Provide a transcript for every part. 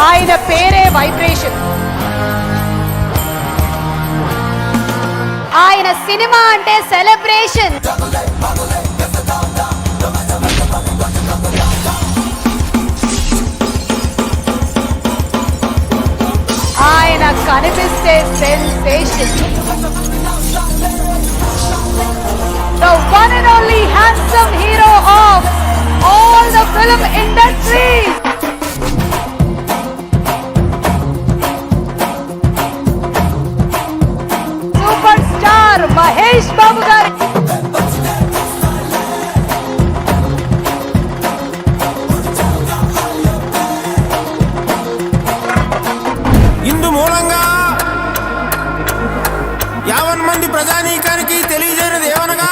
ఆయన పేరే వైబ్రేషన్. ఆయన సినిమా అంటే సెలబ్రేషన్. ఆయన కనిపిస్తే sensation. The one and only handsome hero of all the film industry. Superstar Mahesh Babu garu. ఇందు మూలంగా 50 మంది ప్రజానీకానికి తెలియజేయనిది ఏమనగా,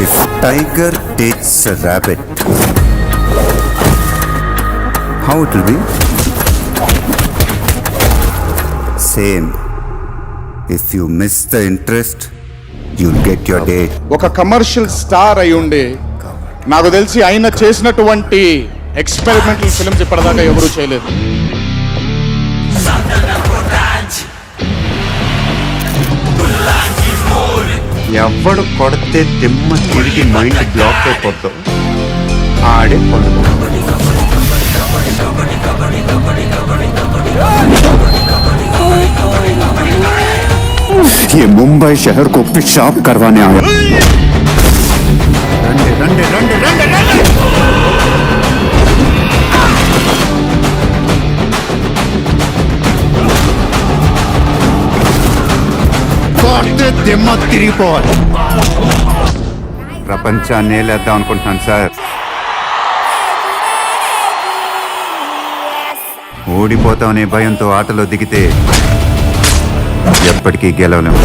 if tiger takes a rabbit, how it will be? Same. If you miss the interest, you'll get your day. ఒక commercial star అయి ఉండి నాకు తెలిసి ఆయన చేసినటువంటి ఎక్స్పెరిమెంటల్ ఫిల్మ్స్ ఇప్పటిదాకా ఎవరూ చేయలేదు. ఎవడు కొడితే దిమ్మ తిరిగి మైండ్ బ్లాక్ అయిపోతావు ఆడే పొందు. ये मुंबई शहर को पेशाब करवाने आया. रंडे रंडे रंडे रंडे रंडे. కొడితే దిమ్మ తిరిగిపోవాలి. ప్రపంచాన్ని నేలేద్దాం అనుకుంటున్నాను సార్. ఓడిపోతామనే భయంతో ఆటలో దిగితే ఎప్పటికీ గెలవలేము.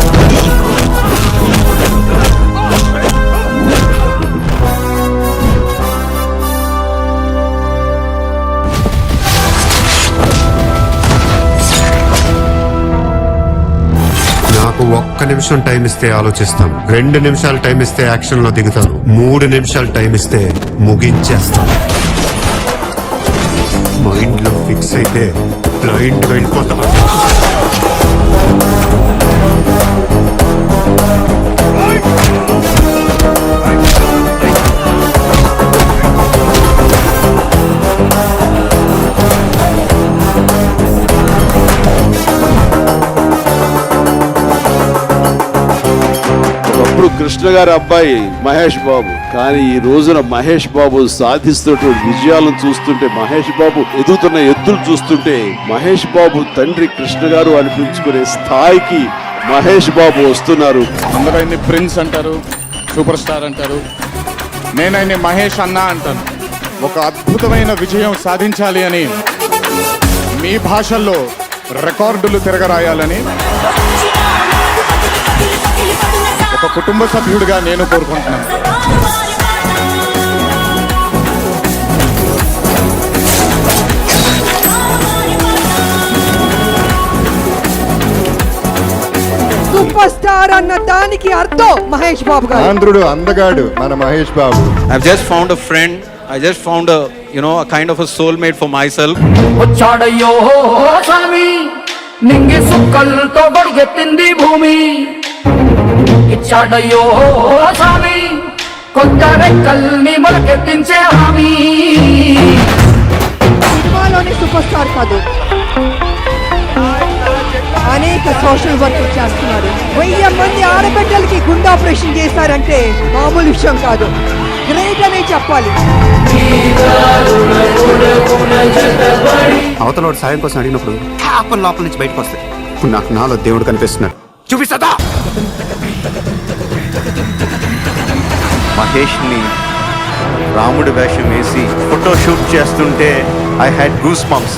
నాకు 1 నిమిషం టైం ఇస్తే ఆలోచిస్తాను, 2 నిమిషాలు టైం ఇస్తే యాక్షన్ లో దిగుతాను, 3 నిమిషాలు టైం ఇస్తే ముగించేస్తాను. మైండ్ లో ఫిక్స్ అయితే బ్లైండ్ వెళ్ళిపోతాను. కృష్ణ గారి అబ్బాయి మహేష్ బాబు, కానీ ఈ రోజున మహేష్ బాబు సాధిస్తున్నటువంటి విజయాలను చూస్తుంటే, మహేష్ బాబు ఎదుగుతున్న ఎత్తులు చూస్తుంటే, మహేష్ బాబు తండ్రి కృష్ణ గారు అనిపించుకునే స్థాయికి మహేష్ బాబు వస్తున్నారు. అందరూ ఆయన్ని ప్రిన్స్ అంటారు, సూపర్ స్టార్ అంటారు. నేను ఆయన్ని మహేష్ అన్న అంటాను. ఒక అద్భుతమైన విజయం సాధించాలి అని, మీ భాషల్లో రికార్డులు తిరగరాయాలని ఒక కుటుంబ సభ్యుడిగా నేను కోరుకుంటున్నాను. సూపర్ స్టార్ అన్న దానికి అర్థం మహేష్ బాబు గారు. ఆంధ్రుడు అందగాడు మన Mahesh Babu. I've just found a friend. I just found a kind of a soulmate for myself. వచ్చాడయ్యో స్వామి, నింగి సుక్కలతో గొడుగెత్తింది భూమి. ఇచ్చాడయ్యో స్వామి, కొత్త రెక్కల్ని మొలకెత్తించే హామీ. సినిమాలోని సూపర్ స్టార్ కాదు, అనేక సోషల్ వర్క్ చేస్తున్నారు. 1000 మంది ఆడబిడ్డలకి గుండె ఆపరేషన్ చేశారంటే మామూలు విషయం కాదు, గ్రేట్ అనే చెప్పాలి. అవతల సాయం కోసం అడిగినప్పుడు ఆపల్ లోపల నుంచి బయటకు వస్తాయి. ఇప్పుడు నాకు నాలో దేవుడు కనిపిస్తున్నాడు. చూపిస్తా. మహేష్ని రాముడి వేషం వేసి ఫోటో షూట్ చేస్తుంటే ఐ హ్యాడ్ గూస్ బంప్స్.